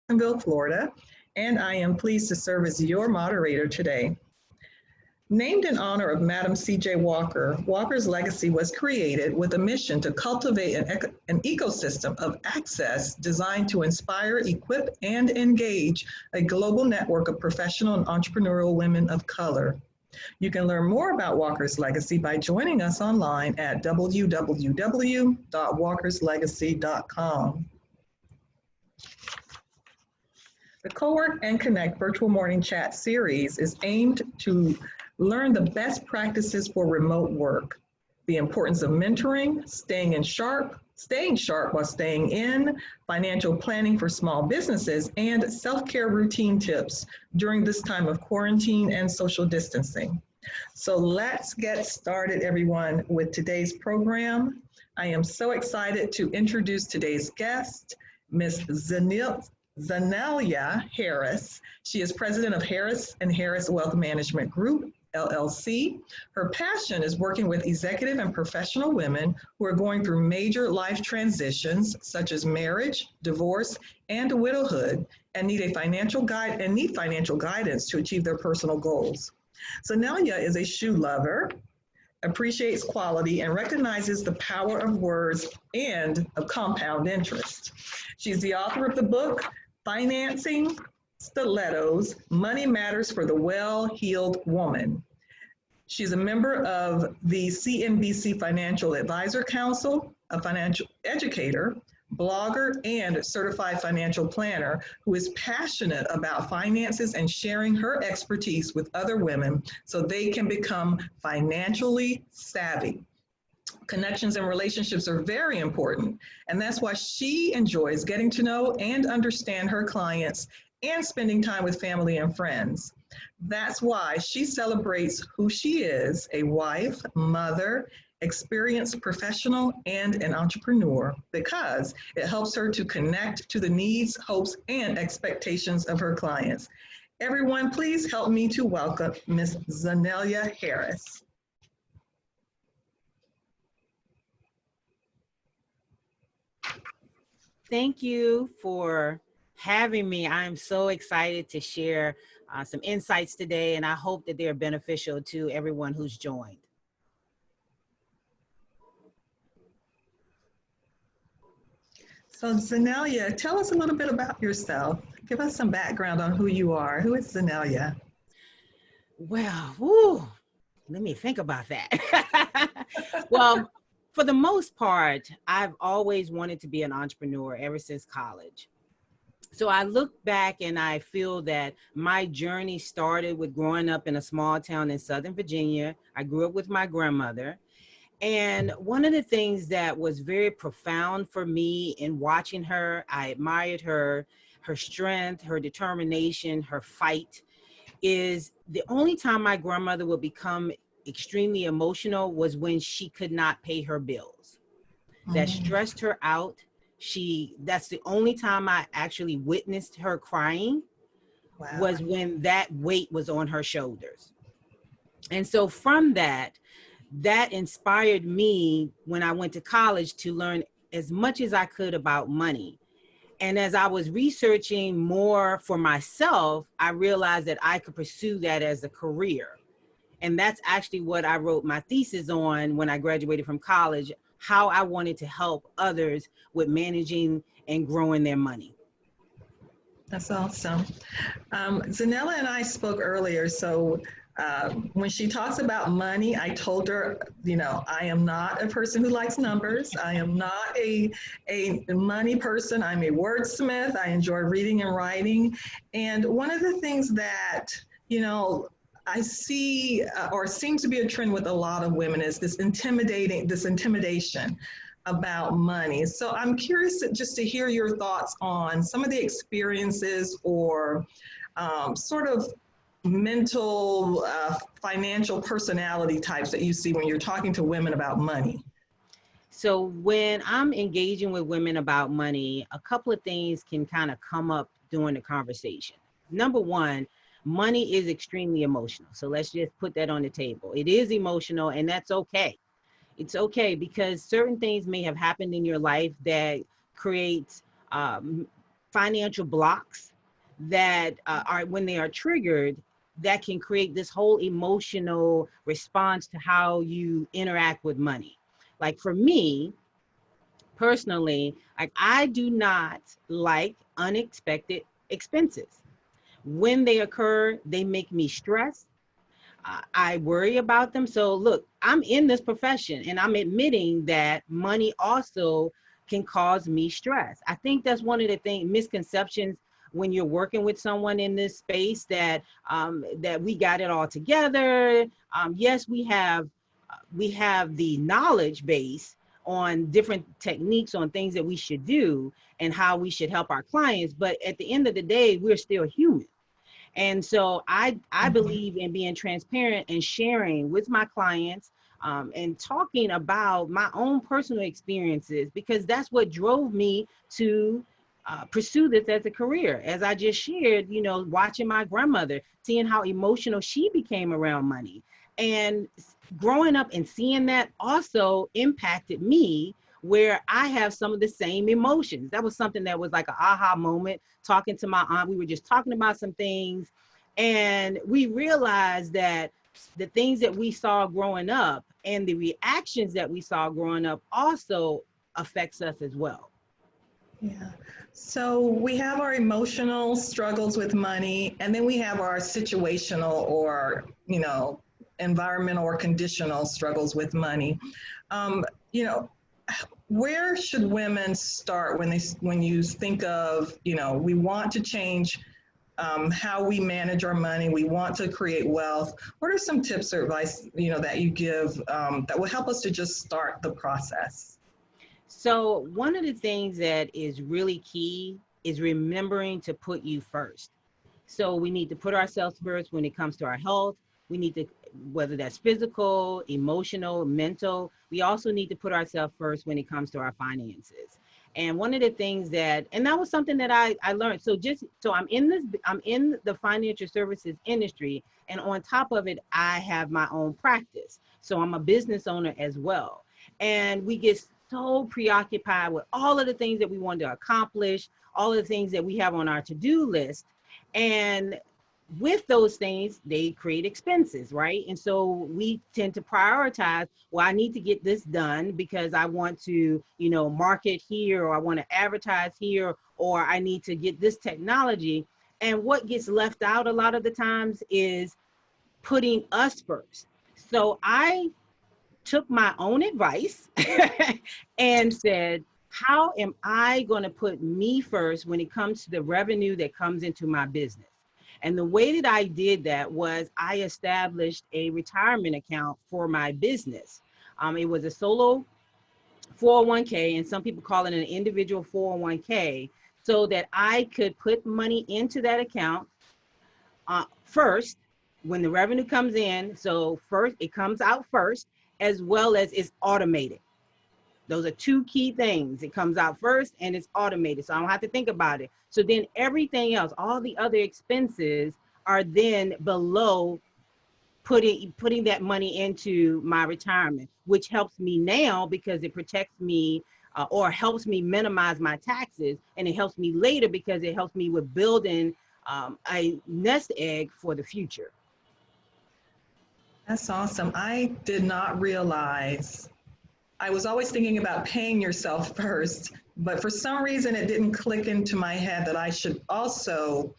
Jacksonville, Florida, and I am pleased to serve as your moderator today. Named in honor of Madam C.J. Walker, Walker's legacy was created with a mission to cultivate an ecosystem of access designed to inspire, equip, and engage a global network of professional and entrepreneurial women of color. You can learn more about Walker's Legacy by joining us online at www.walkerslegacy.com. The Cowork and Connect virtual morning chat series is aimed to learn the best practices for remote work, the importance of mentoring, staying sharp while staying in, financial planning for small businesses, and self-care routine tips during this time of quarantine and social distancing. So let's get started, everyone, with today's program. I am so excited to introduce today's guest, Ms. Zaneilia Harris. She is president of Harris & Harris Wealth Management Group, LLC. Her passion is working with executive and professional women who are going through major life transitions such as marriage, divorce, and widowhood, and need financial guidance to achieve their personal goals. Zaneilia is a shoe lover, appreciates quality, and recognizes the power of words and of compound interest. She's the author of the book, Financing Stilettos, Money Matters for the Well-Heeled Woman. She's a member of the CNBC Financial Advisor Council, a financial educator, blogger, and certified financial planner who is passionate about finances and sharing her expertise with other women so they can become financially savvy. Connections and relationships are very important, and that's why she enjoys getting to know and understand her clients and spending time with family and friends. That's why she celebrates who she is, a wife, mother, experienced professional, and an entrepreneur, because it helps her to connect to the needs, hopes, and expectations of her clients. Everyone, please help me to welcome Ms. Zaneilia Harris. Thank you for having me. I'm so excited to share some insights today, and I hope that they're beneficial to everyone who's joined. So Zaneilia, tell us a little bit about yourself. Give us some background on who you are. Who is Zaneilia? Well, let me think about that. Well, for the most part, I've always wanted to be an entrepreneur ever since college. So I look back and I feel that my journey started with growing up in a small town in Southern Virginia. I grew up with my grandmother. And one of the things that was very profound for me in watching her, I admired her strength, her determination, her fight, is the only time my grandmother would become extremely emotional was when she could not pay her bills. That stressed her out. That's the only time I actually witnessed her crying. Wow. Was when that weight was on her shoulders. And so from that inspired me when I went to college to learn as much as I could about money. And as I was researching more for myself, I realized that I could pursue that as a career. And that's actually what I wrote my thesis on when I graduated from college, how I wanted to help others with managing and growing their money. That's awesome. Zaneilia and I spoke earlier, so when she talks about money, I told her, I am not a person who likes numbers. I am not a money person. I'm a wordsmith. I enjoy reading and writing. And one of the things that, I see or seems to be a trend with a lot of women is this intimidation about money. So I'm curious just to hear your thoughts on some of the experiences or sort of mental, financial personality types that you see when you're talking to women about money. So when I'm engaging with women about money, a couple of things can kind of come up during the conversation. Number one, money is extremely emotional. So let's just put that on the table. It is emotional, and that's okay. It's okay because certain things may have happened in your life that creates financial blocks that are, when they are triggered, that can create this whole emotional response to how you interact with money. Like for me personally, like I do not like unexpected expenses. When they occur, they make me stress. I worry about them. So look, I'm in this profession and I'm admitting that money also can cause me stress. I think that's one of the misconceptions when you're working with someone in this space, that that we got it all together. Yes, we have the knowledge base on different techniques on things that we should do and how we should help our clients. But at the end of the day, we're still human. And so I believe in being transparent and sharing with my clients, and talking about my own personal experiences, because that's what drove me to pursue this as a career. As I just shared, you know, watching my grandmother, seeing how emotional she became around money. And growing up and seeing that also impacted me, where I have some of the same emotions. That was something that was like an aha moment. Talking to my aunt, we were just talking about some things, and we realized that the things that we saw growing up and the reactions that we saw growing up also affects us as well. Yeah. So we have our emotional struggles with money, and then we have our situational or, you know, environmental or conditional struggles with money. You know, where should women start when you think of, you know, we want to change how we manage our money, we want to create wealth? What are some tips or advice, you know, that you give that will help us to just start the process? So one of the things that is really key is remembering to put you first. So we need to put ourselves first when it comes to our health. We need to, whether that's physical, emotional, mental, we also need to put ourselves first when it comes to our finances. And one of the things that, and that was something that I learned. So I'm in the financial services industry. And on top of it, I have my own practice. So I'm a business owner as well. And we get so preoccupied with all of the things that we want to accomplish, all of the things that we have on our to-do list. And with those things, they create expenses, right? And so we tend to prioritize, well, I need to get this done because I want to, you know, market here, or I want to advertise here, or I need to get this technology. And what gets left out a lot of the times is putting us first. So I took my own advice and said, how am I going to put me first when it comes to the revenue that comes into my business? And the way that I did that was I established a retirement account for my business. It was a solo 401k, and some people call it an individual 401k, so that I could put money into that account first when the revenue comes in. So first, it comes out first, as well as it's automated. Those are two key things. It comes out first and it's automated, so I don't have to think about it. So then everything else, all the other expenses, are then below putting that money into my retirement, which helps me now because it protects me, or helps me minimize my taxes, and it helps me later because it helps me with building a nest egg for the future. That's awesome. I did not realize. I was always thinking about paying yourself first, but for some reason it didn't click into my head that I should also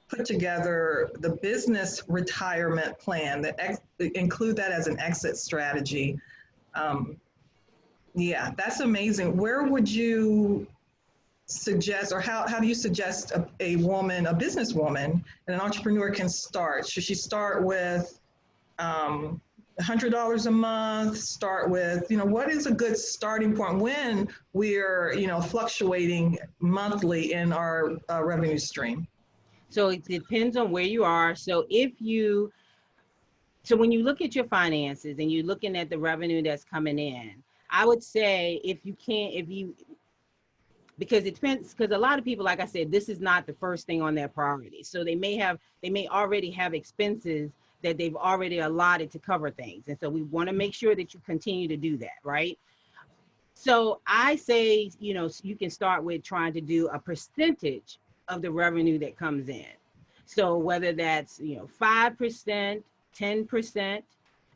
put together the business retirement plan, that include that as an exit strategy. Yeah, that's amazing. Where would you suggest, or how do you suggest a woman, a businesswoman, and an entrepreneur can start? Should she start with $100 a month? Start with, you know, what is a good starting point when we're, you know, fluctuating monthly in our revenue stream? So it depends on where you are. So when you look at your finances and you're looking at the revenue that's coming in, I would say because it depends, because a lot of people, like I said, this is not the first thing on their priority. So they may already have expenses that they've already allotted to cover things. And so we want to make sure that you continue to do that, right? So I say, you know, you can start with trying to do a percentage of the revenue that comes in. So whether that's, 5%, 10%,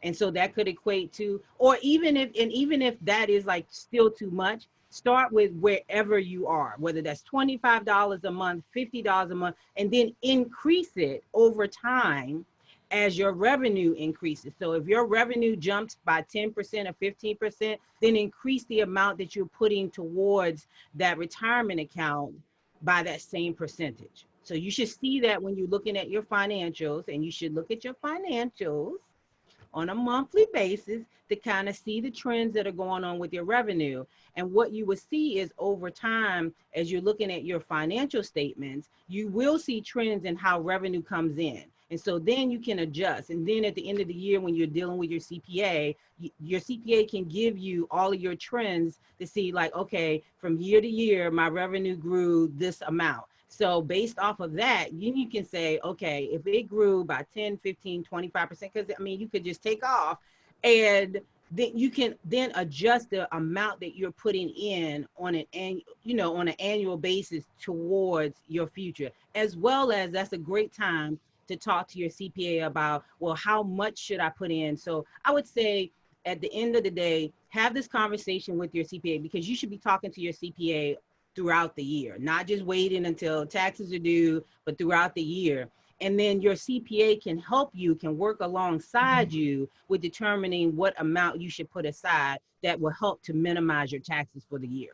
and so that could equate to, or even if that is like still too much, start with wherever you are, whether that's $25 a month, $50 a month, and then increase it over time as your revenue increases. So if your revenue jumps by 10% or 15%, then increase the amount that you're putting towards that retirement account by that same percentage. So you should see that when you're looking at your financials, and you should look at your financials on a monthly basis to kind of see the trends that are going on with your revenue. And what you will see is over time, as you're looking at your financial statements, you will see trends in how revenue comes in. And so then you can adjust. And then at the end of the year, when you're dealing with your CPA, your CPA can give you all of your trends to see like, okay, from year to year, my revenue grew this amount. So based off of that, you can say, okay, if it grew by 10, 15, 25%, because I mean, you could just take off, and then you can then adjust the amount that you're putting in on an annual basis towards your future, as well as that's a great time to talk to your CPA about, well, how much should I put in? So I would say at the end of the day, have this conversation with your CPA, because you should be talking to your CPA throughout the year, not just waiting until taxes are due, but throughout the year. And then your CPA can help you, can work alongside you with determining what amount you should put aside that will help to minimize your taxes for the year.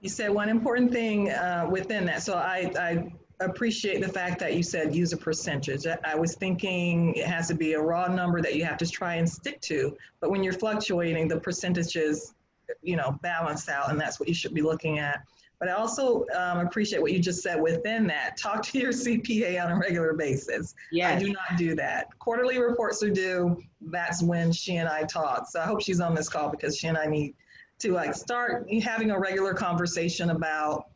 You said one important thing within that. So I appreciate the fact that you said use a percentage. I was thinking it has to be a raw number that you have to try and stick to. But when you're fluctuating, the percentages, balance out, and that's what you should be looking at. But I also appreciate what you just said within that. Talk to your CPA on a regular basis. Yes. I do not do that. Quarterly reports are due. That's when she and I talk. So I hope she's on this call, because she and I need to start having a regular conversation about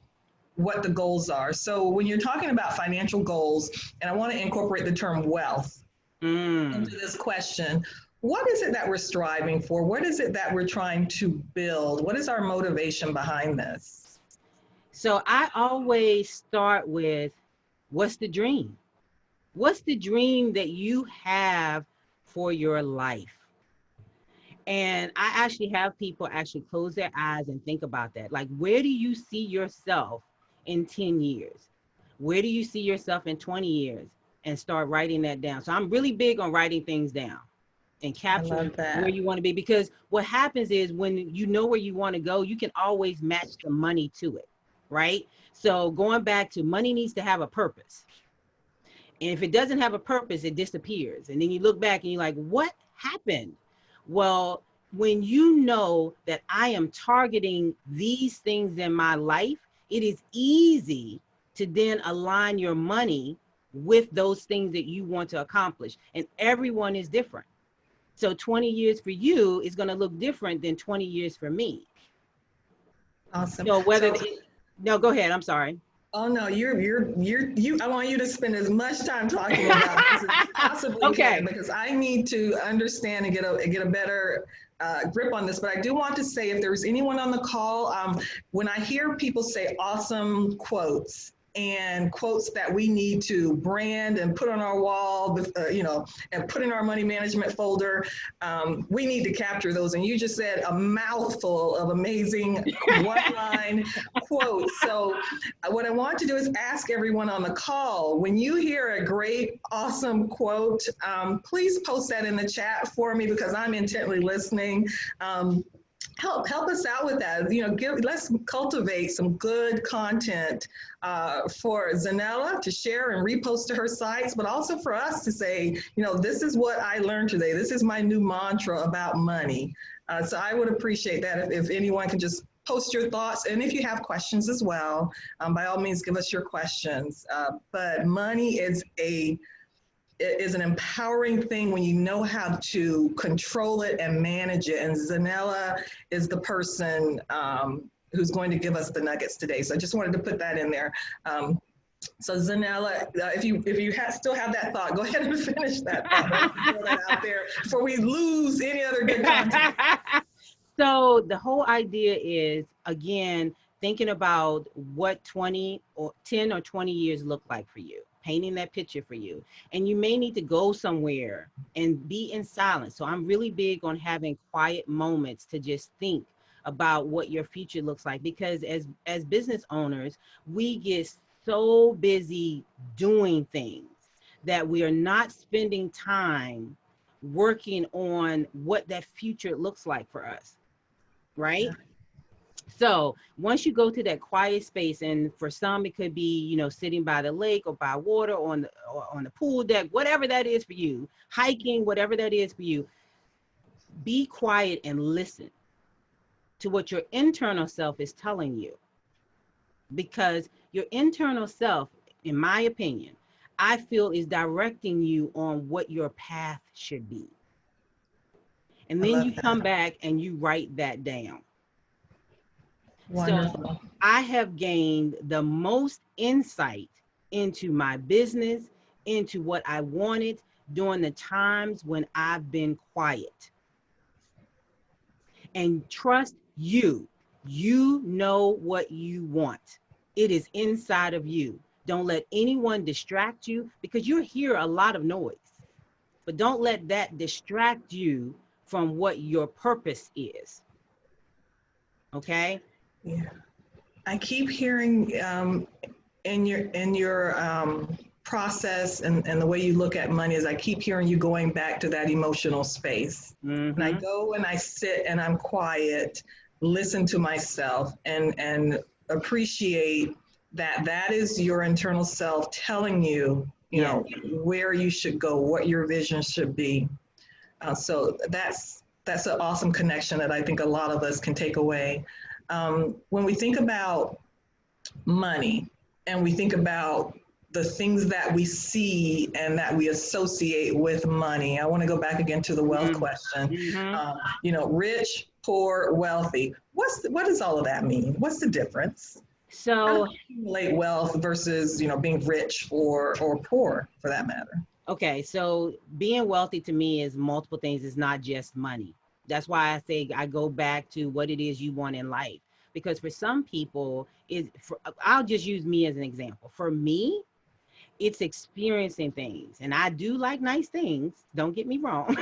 what the goals are. So when you're talking about financial goals, and I want to incorporate the term wealth into this question, what is it that we're striving for? What is it that we're trying to build? What is our motivation behind this? So I always start with, what's the dream? What's the dream that you have for your life? And I actually have people actually close their eyes and think about that. Like, where do you see yourself in 10 years? Where do you see yourself in 20 years? And start writing that down. So I'm really big on writing things down and capturing where you want to be, because what happens is when you know where you want to go, you can always match the money to it, right? So going back to, money needs to have a purpose. And if it doesn't have a purpose, it disappears. And then you look back and you're like, what happened? Well, when you know that I am targeting these things in my life, it is easy to then align your money with those things that you want to accomplish. And everyone is different. So 20 years for you is going to look different than 20 years for me. Awesome. So no, go ahead. I'm sorry. Oh no, I want you to spend as much time talking about this as you possibly can, because I need to understand and get a better grip on this. But I do want to say, if there's anyone on the call, when I hear people say awesome quotes, and quotes that we need to brand and put on our wall, and put in our money management folder, we need to capture those. And you just said a mouthful of amazing one-line quotes. So what I want to do is ask everyone on the call, when you hear a great, awesome quote, please post that in the chat for me, because I'm intently listening. Help us out with that. Let's cultivate some good content for Zaneilia to share and repost to her sites, but also for us to say, this is what I learned today. This is my new mantra about money. So I would appreciate that if anyone can just post your thoughts. And if you have questions as well, by all means, give us your questions. But money is an empowering thing when you know how to control it and manage it. And Zaneilia is the person who's going to give us the nuggets today. So I just wanted to put that in there. So Zaneilia, if you still have that thought, go ahead and finish that thought. Throw that out there before we lose any other good content. So the whole idea is, again, thinking about what 20 or 10 or 20 years look like for you, painting that picture for you. And you may need to go somewhere and be in silence. So I'm really big on having quiet moments to just think about what your future looks like, because as business owners, we get so busy doing things that we are not spending time working on what that future looks like for us, right? Yeah. So once you go to that quiet space, and for some it could be, you know, sitting by the lake or by water or on the pool deck, whatever that is for you, hiking, whatever that is for you, be quiet and listen to what your internal self is telling you. Because your internal self, in my opinion, I feel is directing you on what your path should be. And I then love you come that. back and you write that down. So Wonderful. I have gained the most insight into my business, into what I wanted during the times when I've been quiet. And trust you, you know what you want. It is inside of you. Don't let anyone distract you, because you hear a lot of noise, but don't let that distract you from what your purpose is. Okay? Yeah. I keep hearing in your process and the way you look at money is I keep hearing you going back to that emotional space. And I Mm-hmm. go and I sit and I'm quiet, listen to myself and appreciate that that is your internal self telling you, you Yeah. know, where you should go, what your vision should be. So that's an awesome connection that I think a lot of us can take away. When we think about money and we think about the things that we see and that we associate with money. I want to go back again to the wealth question. Mm-hmm. You know, rich, poor, wealthy. What does all of that mean? What's the difference? How do So, you accumulate wealth versus, you know, being rich or poor for that matter? okay, so being wealthy to me is multiple things. It's not just money. That's why I say I go back to what it is you want in life. Because for some people, I'll just use me as an example. For me, it's experiencing things. And I do like nice things. Don't get me wrong.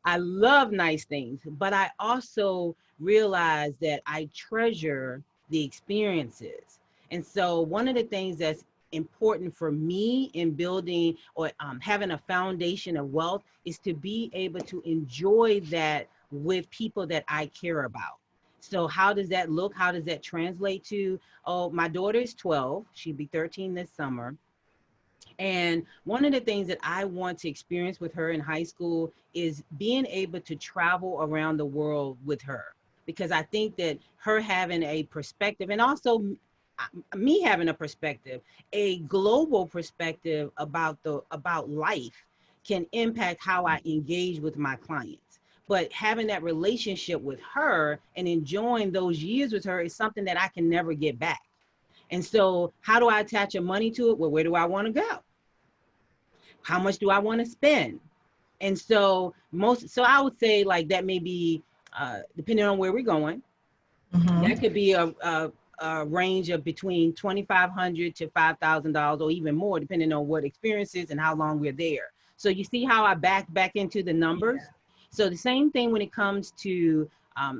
I love nice things, but I also realize that I treasure the experiences. And so one of the things that's important for me in building or having a foundation of wealth is to be able to enjoy that with people that I care about. So how does that look? How does that translate to, oh, my daughter is 12. She'll be 13 this summer. And one of the things that I want to experience with her in high school is being able to travel around the world with her. Because I think that her having a perspective, and also me having a perspective, a global perspective about life, can impact how I engage with my clients. But having that relationship with her and enjoying those years with her is something that I can never get back. And so how do I attach a money to it? Well, where do I want to go? How much do I want to spend? And so so I would say like that may be, depending on where we're going, that Mm-hmm. could be a range of between $2,500 to $5,000 or even more, depending on what experiences and how long we're there. So you see how I back into the numbers? So the same thing when it comes to,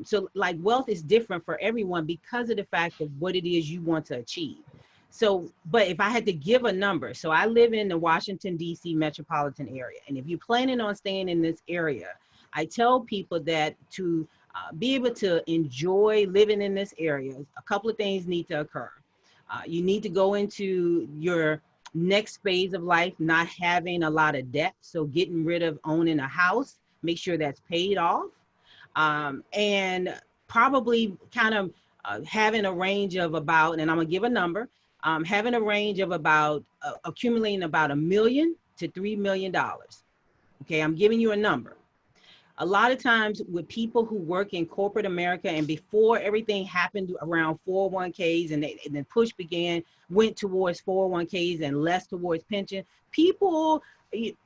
so like wealth is different for everyone because of the fact of what it is you want to achieve. So, but if I had to give a number, so I live in the Washington, D.C. metropolitan area. And if you're planning on staying in this area, I tell people that to be able to enjoy living in this area, a couple of things need to occur. You need to go into your next phase of life not having a lot of debt. So getting rid of owning a house, make sure that's paid off. And probably kind of having a range of about, and I'm gonna give a number, having a range of about accumulating about $1 million to $3 million. Okay, I'm giving you a number. A lot of times with people who work in corporate America, and before everything happened around 401ks and then push began, went towards 401ks and less towards pension,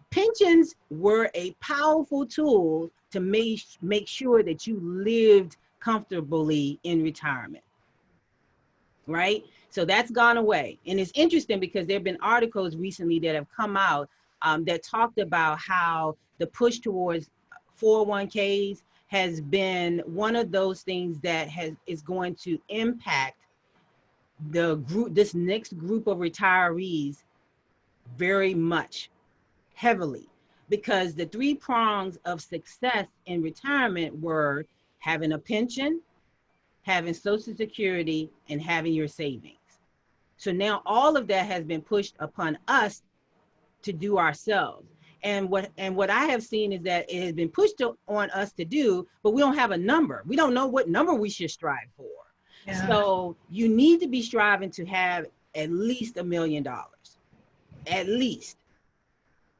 pensions were a powerful tool to make sure that you lived comfortably in retirement. right? So that's gone away. And it's interesting because there have been articles recently that have come out that talked about how the push towards 401ks has been one of those things that is going to impact the group, this next group of retirees very much heavily, because the three prongs of success in retirement were having a pension, having Social Security, and having your savings. So now all of that has been pushed upon us to do ourselves. And what I have seen is that it has been pushed on us to do, but we don't have a number. We don't know what number we should strive for. Yeah. So you need to be striving to have at least $1 million, at least.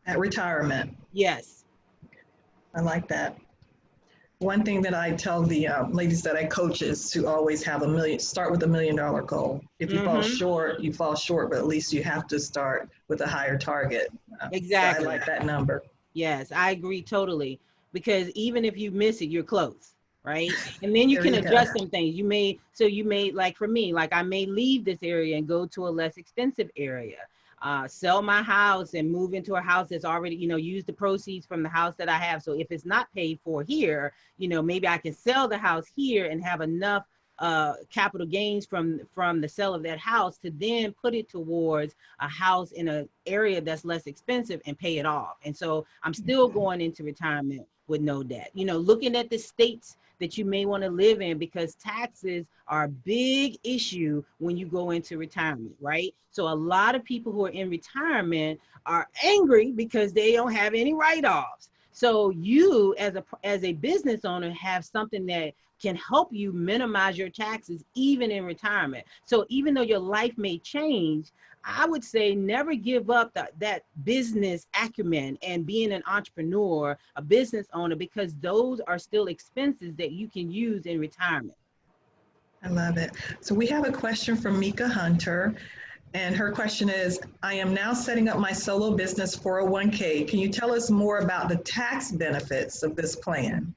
At retirement. Yes. I like that. One thing that I tell the ladies that I coach is to always have start with $1 million goal. If you fall short, you fall short, but at least you have to start with a higher target. Exactly. So I like that number. Yes, I agree totally. Because even if you miss it, you're close, right? And then you can adjust some things. You may, like for me, like I may leave this area and go to a less expensive area. Sell my house and move into a house that's already, use the proceeds from the house that I have. So if it's not paid for here, maybe I can sell the house here and have enough capital gains from the sale of that house to then put it towards a house in an area that's less expensive and pay it off. And so I'm still going into retirement with no debt. Looking at the states that you may want to live in, because taxes are a big issue when you go into retirement, right? So a lot of people who are in retirement are angry because they don't have any write-offs. So you as a business owner have something that can help you minimize your taxes even in retirement. So even though your life may change, I would say never give up that business acumen and being an entrepreneur, a business owner, because those are still expenses that you can use in retirement. I love it. So we have a question from Mika Hunter, and her question is, I am now setting up my solo business 401k. Can you tell us more about the tax benefits of this plan?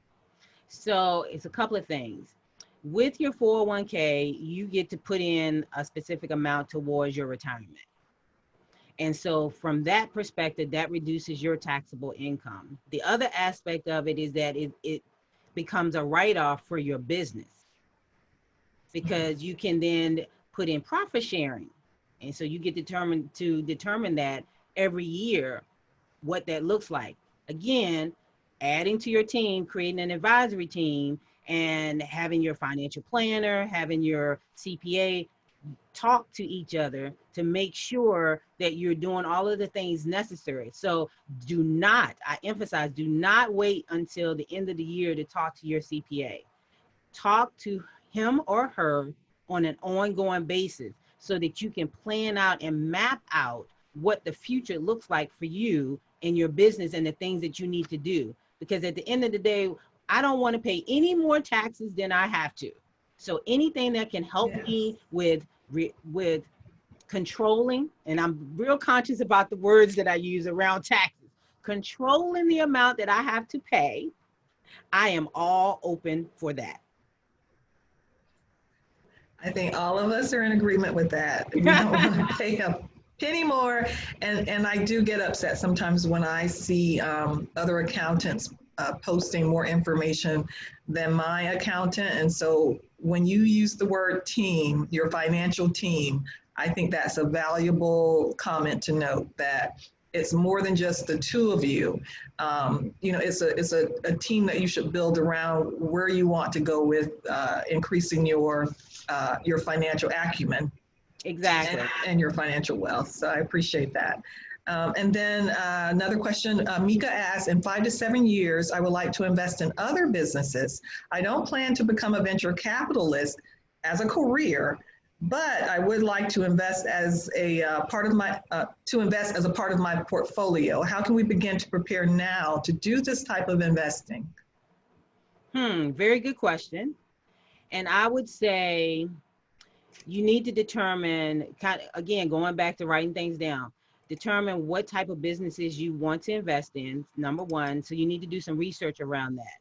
So it's a couple of things. With your 401k, you get to put in a specific amount towards your retirement. And so from that perspective, that reduces your taxable income. The other aspect of it is that it becomes a write-off for your business, because you can then put in profit sharing. And so you get to determine that every year, what that looks like. Again, adding to your team, creating an advisory team, and having your financial planner, having your CPA talk to each other to make sure that you're doing all of the things necessary. So I emphasize, do not wait until the end of the year to talk to your CPA. Talk to him or her on an ongoing basis so that you can plan out and map out what the future looks like for you and your business and the things that you need to do. Because at the end of the day, I don't want to pay any more taxes than I have to. So anything that can help me with controlling, and I'm real conscious about the words that I use around taxes, controlling the amount that I have to pay, I am all open for that. I think all of us are in agreement with that. We don't want to pay a penny more. And I do get upset sometimes when I see other accountants posting more information than my accountant. And so when you use the word team, your financial team, I think that's a valuable comment to note, that it's more than just the two of you. It's a team that you should build around where you want to go with increasing your financial acumen. Exactly. And your financial wealth. So I appreciate that. And then another question, Mika asks, in 5 to 7 years, I would like to invest in other businesses. I don't plan to become a venture capitalist as a career, but I would like to invest as a part of my portfolio. How can we begin to prepare now to do this type of investing? Very good question. And I would say you need to determine, again, going back to writing things down, determine what type of businesses you want to invest in, number one. So you need to do some research around that.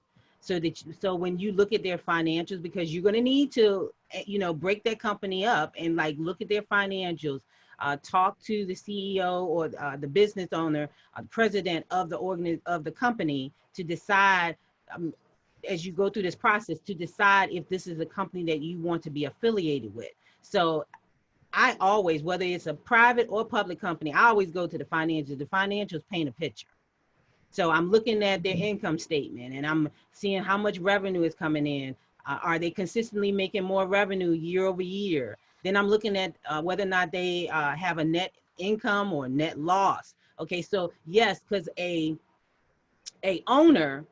So when you look at their financials, because you're going to need to break that company up and like look at their financials, talk to the CEO or the business owner, president of the company to decide, as you go through this process, to decide if this is a company that you want to be affiliated with. So I always, whether it's a private or public company, I always go to the financials. The financials paint a picture. So I'm looking at their income statement and I'm seeing how much revenue is coming in. Are they consistently making more revenue year over year? Then I'm looking at whether or not they have a net income or net loss. Okay, so yes, because a owner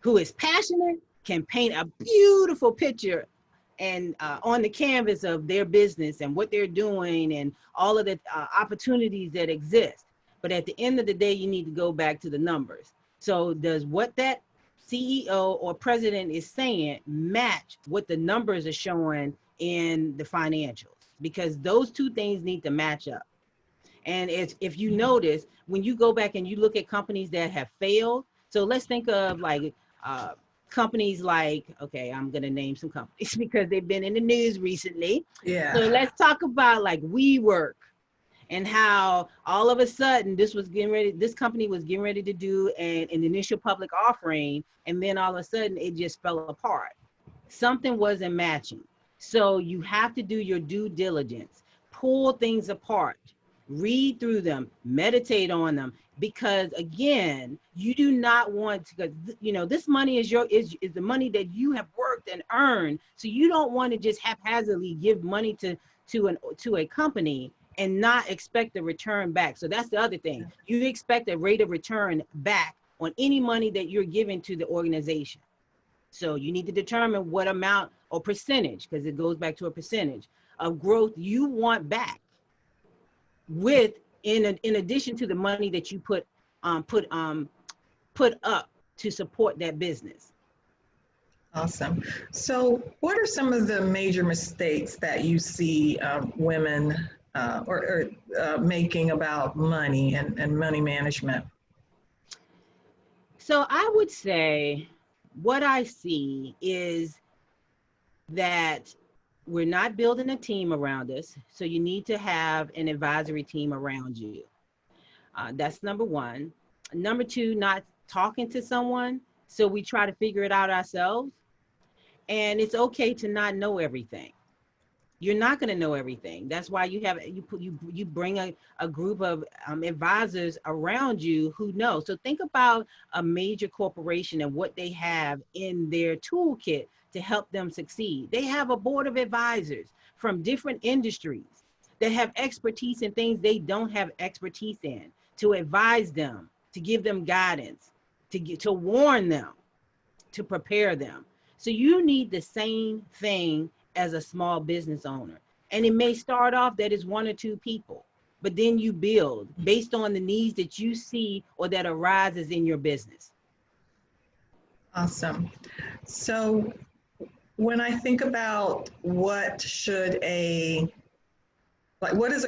who is passionate can paint a beautiful picture and on the canvas of their business and what they're doing and all of the opportunities that exist. But at the end of the day, you need to go back to the numbers. So does what that CEO or president is saying match what the numbers are showing in the financials? Because those two things need to match up. And if you notice, when you go back and you look at companies that have failed, so let's think of like companies like, okay, I'm going to name some companies because they've been in the news recently. Yeah. So let's talk about like WeWork and how all of a sudden this company was getting ready to do an initial public offering. And then all of a sudden it just fell apart. Something wasn't matching. So you have to do your due diligence, pull things apart, read through them, meditate on them, because again, you do not want to, this money is the money that you have worked and earned. So you don't want to just haphazardly give money to a company and not expect a return back. So that's the other thing. You expect a rate of return back on any money that you're giving to the organization. So you need to determine what amount or percentage, because it goes back to a percentage of growth you want back, with in addition to the money that you put up to support that business. Awesome. So what are some of the major mistakes that you see women making about money and money management? So I would say what I see is that we're not building a team around us. So you need to have an advisory team around you. That's number one. Number two, not talking to someone. So we try to figure it out ourselves. And it's okay to not know everything. You're not going to know everything. That's why you bring a group of advisors around you who know. So think about a major corporation and what they have in their toolkit to help them succeed. They have a board of advisors from different industries that have expertise in things they don't have expertise in, to advise them, to give them guidance, to warn them, to prepare them. So you need the same thing as a small business owner. And it may start off that it's one or two people, but then you build based on the needs that you see or that arises in your business. Awesome. So when I think about what is a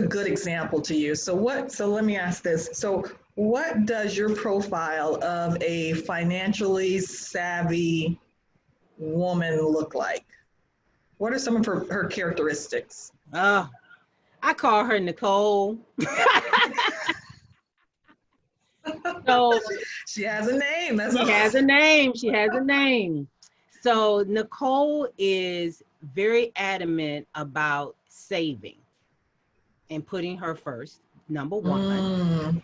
good example to you? So let me ask this. So what does your profile of a financially savvy woman look like? What are some of her characteristics? I call her Nicole. So she has a name. She has a name. So Nicole is very adamant about saving and putting her first, number one.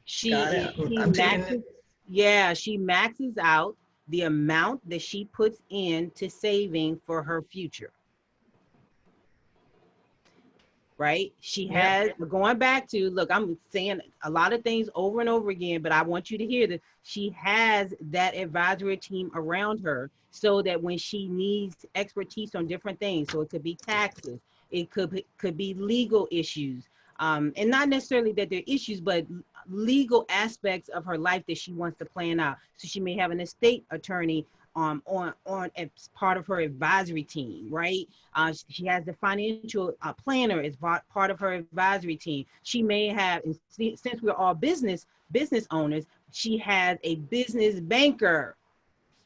She maxes out the amount that she puts into saving for her future. Right? She has, going back to, look, I'm saying a lot of things over and over again, but I want you to hear that she has that advisory team around her so that when she needs expertise on different things, so it could be taxes, it could be legal issues, and not necessarily that they're issues, but legal aspects of her life that she wants to plan out. So she may have an estate attorney on as part of her advisory team, right? She has the financial planner as part of her advisory team. She may have, since we're all business owners, she has a business banker.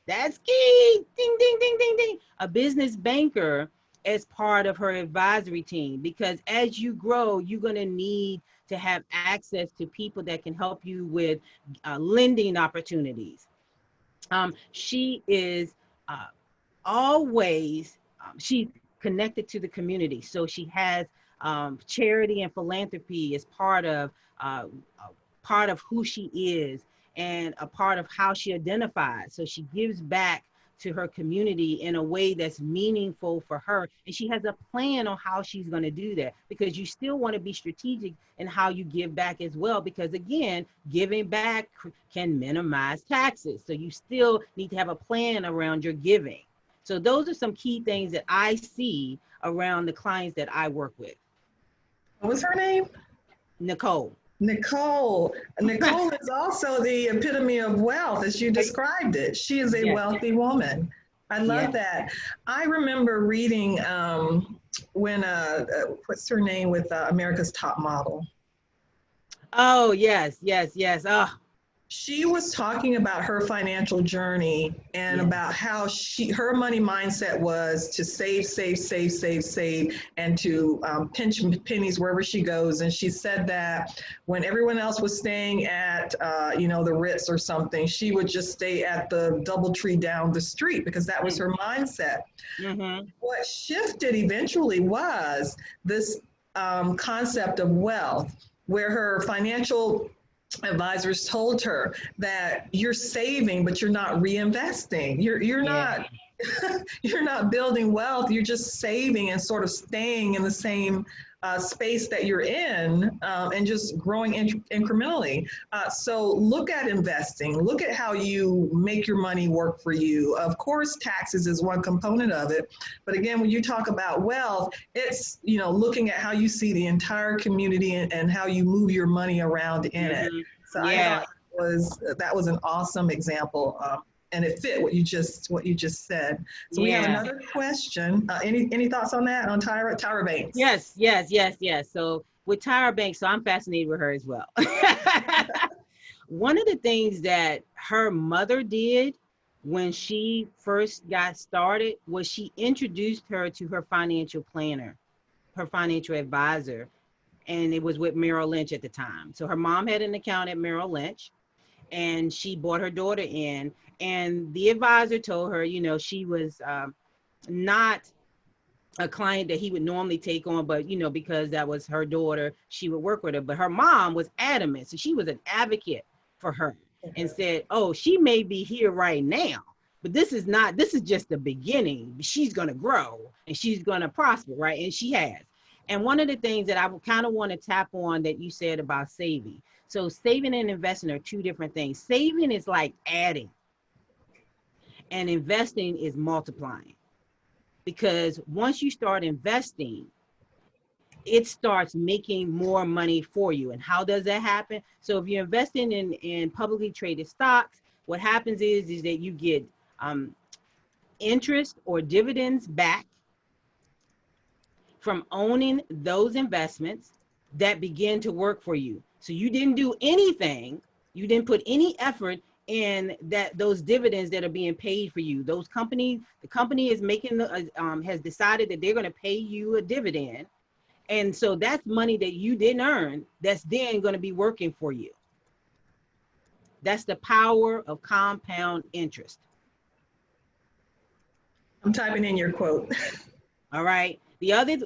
That's key. Ding, ding, ding, ding, ding. A business banker as part of her advisory team, because as you grow, you're going to need to have access to people that can help you with lending opportunities. She is always, she's connected to the community. So she has charity and philanthropy as uh, part of who she is and a part of how she identifies. So she gives back to her community in a way that's meaningful for her. And she has a plan on how she's going to do that, because you still want to be strategic in how you give back as well. Because again, giving back can minimize taxes. So you still need to have a plan around your giving. So those are some key things that I see around the clients that I work with. What was her name? Nicole. Nicole. Nicole is also the epitome of wealth, as you described it. She is a wealthy woman. I love that. I remember reading when, what's her name with America's Top Model? Oh, yes, yes, yes. Oh. She was talking about her financial journey and about how her money mindset was to save, and to pinch pennies wherever she goes. And she said that when everyone else was staying at, the Ritz or something, she would just stay at the DoubleTree down the street, because that was her mindset. Mm-hmm. What shifted eventually was this concept of wealth, where her financial advisors told her that you're saving, but you're not reinvesting. You're not you're not building wealth. You're just saving and sort of staying in the same space that you're in, and just growing incrementally. So look at investing. Look at how you make your money work for you. Of course, taxes is one component of it. But again, when you talk about wealth, it's, looking at how you see the entire community and how you move your money around in it. So I thought that was an awesome example. And it fit what you just said. So we have another question. Any thoughts on that, on Tyra Banks? Yes. So with Tyra Banks, so I'm fascinated with her as well. One of the things that her mother did when she first got started was she introduced her to her financial planner, her financial advisor, and it was with Merrill Lynch at the time. So her mom had an account at Merrill Lynch, and she brought her daughter in. And the advisor told her, she was not a client that he would normally take on, but, because that was her daughter, she would work with her. But her mom was adamant. So she was an advocate for her and said, oh, she may be here right now, but this is just the beginning. She's going to grow and she's going to prosper, right? And she has. And one of the things that I kind of want to tap on that you said about saving. So saving and investing are two different things. Saving is like adding, and investing is multiplying. Because once you start investing, it starts making more money for you. And how does that happen? So if you're investing in publicly traded stocks, what happens is that you get interest or dividends back from owning those investments that begin to work for you. So you didn't do anything, you didn't put any effort in those dividends that are being paid for you. The company is making has decided that they're going to pay you a dividend, and so that's money that you didn't earn that's then going to be working for you. That's the power of compound interest. I'm typing in your quote. All right. The other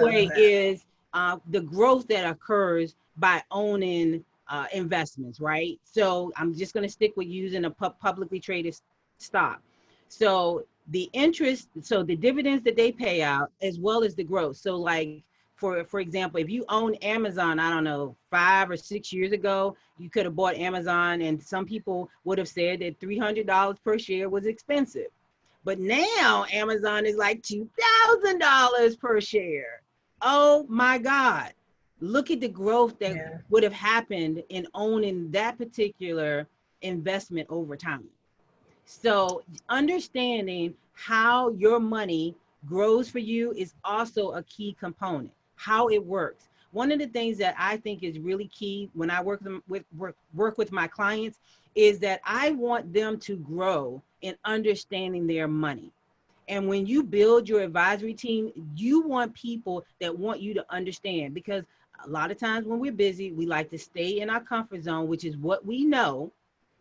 way is the growth that occurs by owning investments, right? So I'm just going to stick with using a publicly traded stock. So the interest, so the dividends that they pay out, as well as the growth. So like, for example, if you own Amazon, I don't know, 5 or 6 years ago, you could have bought Amazon, and some people would have said that $300 per share was expensive. But now Amazon is like $2,000 per share. Oh my God. Look at the growth that would have happened in owning that particular investment over time. So understanding how your money grows for you is also a key component, how it works. One of the things that I think is really key when I work with my clients is that I want them to grow in understanding their money. And when you build your advisory team, you want people that want you to understand, because a lot of times when we're busy, we like to stay in our comfort zone, which is what we know.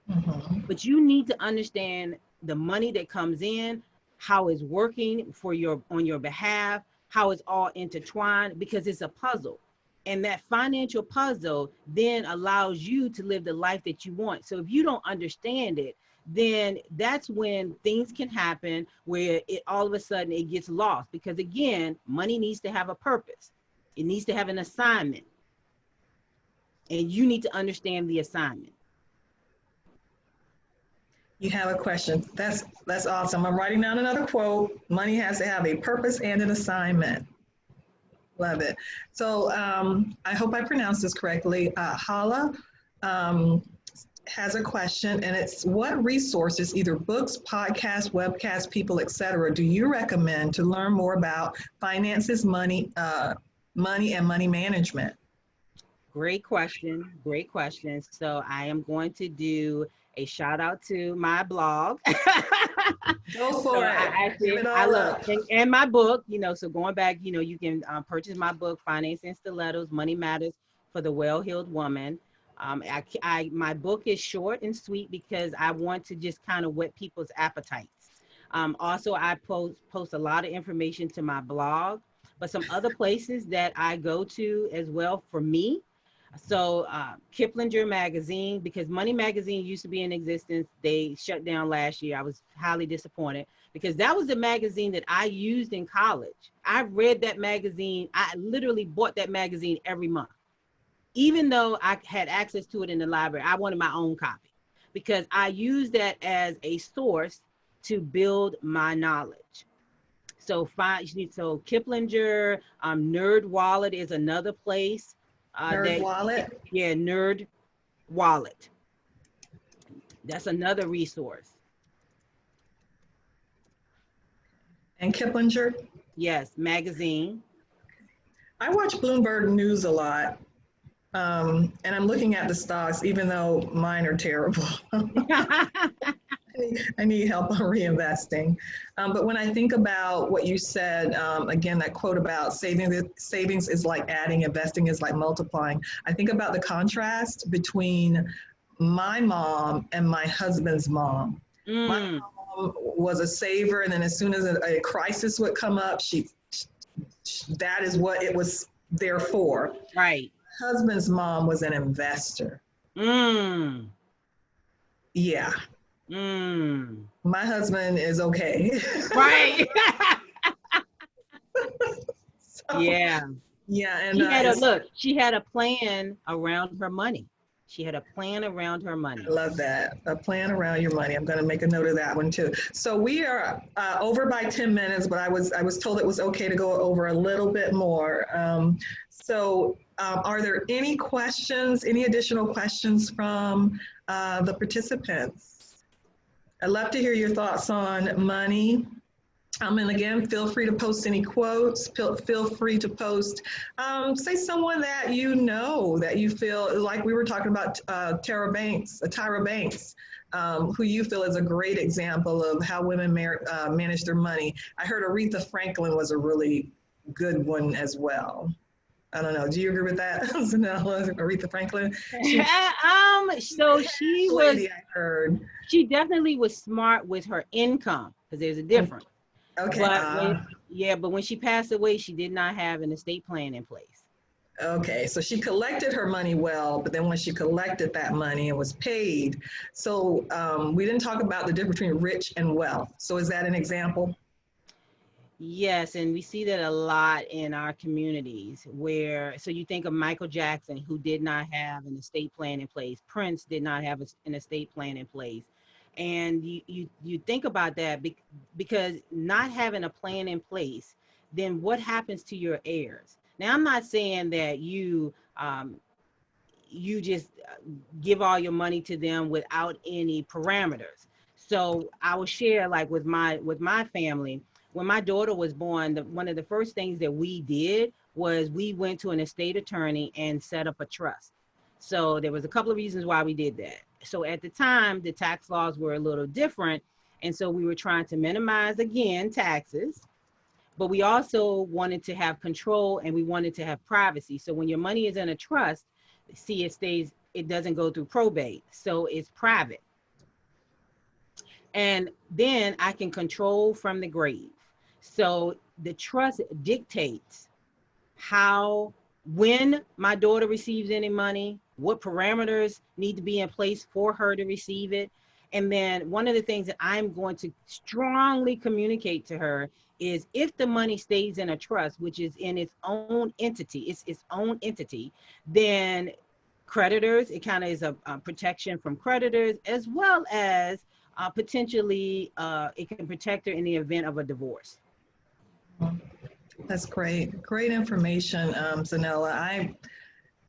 Mhm. But you need to understand the money that comes in, how it's working for your on your behalf, how it's all intertwined, because it's a puzzle. And that financial puzzle then allows you to live the life that you want. So if you don't understand it, then that's when things can happen where it all of a sudden it gets lost. Because again, money needs to have a purpose. It needs to have an assignment. And you need to understand the assignment. You have a question. That's awesome. I'm writing down another quote. Money has to have a purpose and an assignment. Love it. So I hope I pronounced this correctly. Hala has a question, and it's, what resources, either books, podcasts, webcasts, people, etc., do you recommend to learn more about finances, money, money and money management? Great question. Great question. So I am going to do a shout out to my blog. Go for So it. Give it I all look, up. and my book, so going back, you can purchase my book, Finance and Stilettos, Money Matters for the Well-Heeled Woman. My book is short and sweet because I want to just kind of whet people's appetites. Also, I post a lot of information to my blog, but some other places that I go to as well for me. So Kiplinger magazine, because Money magazine used to be in existence, they shut down last year. I was highly disappointed because that was the magazine that I used in college. I read that magazine. I literally bought that magazine every month. Even though I had access to it in the library, I wanted my own copy because I used that as a source to build my knowledge. So Kiplinger, Nerd Wallet is another place. Nerd Wallet. Yeah, Nerd Wallet. That's another resource. And Kiplinger. Yes, magazine. I watch Bloomberg News a lot, and I'm looking at the stocks, even though mine are terrible. I need help on reinvesting. But when I think about what you said, again, that quote about savings is like adding, investing is like multiplying. I think about the contrast between my mom and my husband's mom. My mom was a saver, and then as soon as a crisis would come up, that is what it was there for. Right. My husband's mom was an investor. Yeah. My husband is okay. Right. So, yeah. Yeah. And she had a plan around her money. She had a plan around her money. I love that. A plan around your money. I'm going to make a note of that one too. So we are over by 10 minutes, but I was told it was okay to go over a little bit more. Are there any questions, any additional questions from the participants? I'd love to hear your thoughts on money. And again, feel free to post any quotes. Feel free to post, say someone that you know, that you feel like we were talking about Tyra Banks, who you feel is a great example of how women manage their money. I heard Aretha Franklin was a really good one as well. I don't know. Do you agree with that? Aretha Franklin. She definitely was smart with her income, because there's a difference. Okay. But when she passed away, she did not have an estate plan in place. Okay, so she collected her money well, but then when she collected that money, it was paid. So we didn't talk about the difference between rich and wealth. So is that an example? Yes, and we see that a lot in our communities so you think of Michael Jackson, who did not have an estate plan in place. Prince did not have an estate plan in place. And you think about that because not having a plan in place, then what happens to your heirs? Now, I'm not saying that you just give all your money to them without any parameters. So I will share, like with my family. When my daughter was born, one of the first things that we did was we went to an estate attorney and set up a trust. So there was a couple of reasons why we did that. So at the time, the tax laws were a little different, And so we were trying to minimize, again, taxes, but we also wanted to have control and we wanted to have privacy. So when your money is in a trust, see, it doesn't go through probate. So it's private. And then I can control from the grave. So the trust dictates when my daughter receives any money, what parameters need to be in place for her to receive it. And then one of the things that I'm going to strongly communicate to her is if the money stays in a trust, which is in its own entity, then creditors, it kind of is a protection from creditors, as well as potentially it can protect her in the event of a divorce. That's great. Great information, Zanella.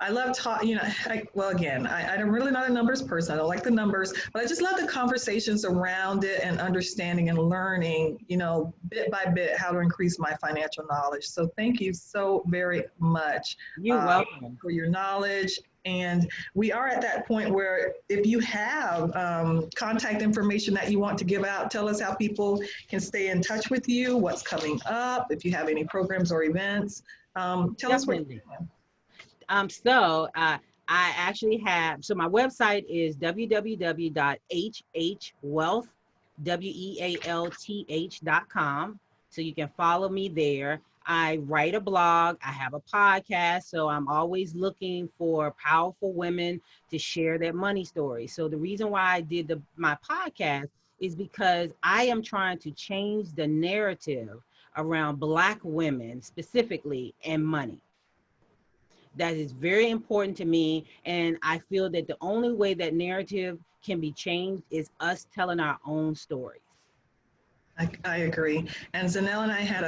I love talking, I'm really not a numbers person. I don't like the numbers, but I just love the conversations around it and understanding and learning, bit by bit, how to increase my financial knowledge. So thank you so very much. You're welcome. For your knowledge. And we are at that point where if you have contact information that you want to give out, tell us how people can stay in touch with you, what's coming up, if you have any programs or events. Tell us what you're doing. So I actually have, so my website is www.hhwealth.com. So you can follow me there. I write a blog, I have a podcast, so I'm always looking for powerful women to share their money stories. So the reason why I did my podcast is because I am trying to change the narrative around Black women specifically and money. That is very important to me. And I feel that the only way that narrative can be changed is us telling our own stories. I agree. And Zanella and I had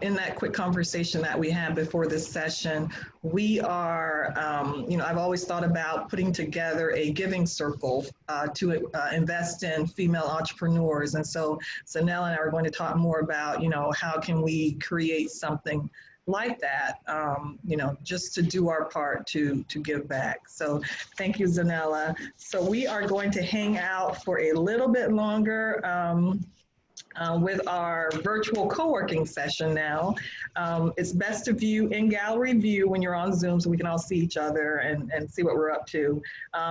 in that quick conversation that we had before this session, we are, I've always thought about putting together a giving circle to invest in female entrepreneurs. And so Zanella and I are going to talk more about, how can we create something like that, just to do our part to give back. So thank you, Zanella. So we are going to hang out for a little bit longer with our virtual co-working session now. It's best to view in gallery view when you're on Zoom so we can all see each other and see what we're up to.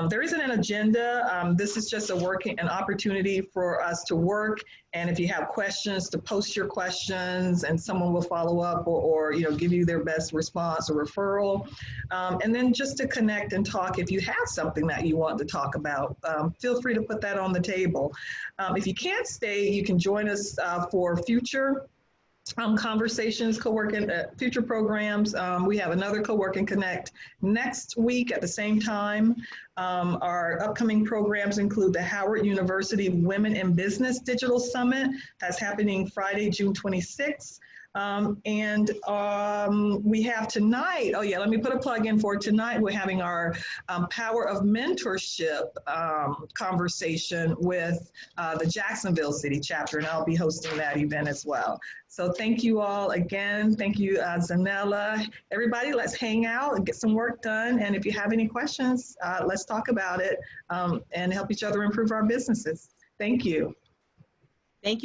There isn't an agenda. This is just an opportunity for us to work. And if you have questions, to post your questions and someone will follow up or give you their best response or referral. And then just to connect and talk, if you have something that you want to talk about, feel free to put that on the table. If you can't stay, you can join us for future conversations, co-working, future programs. We have another Co-working Connect next week at the same time. Our upcoming programs include the Howard University Women in Business Digital Summit. That's happening Friday, June 26th. We have tonight, let me put a plug in for tonight. We're having our Power of Mentorship conversation with the Jacksonville City chapter, and I'll be hosting that event as well. So thank you all again. Thank you, Zanella. Everybody, let's hang out and get some work done. And if you have any questions, let's talk about it and help each other improve our businesses. Thank you. Thank you.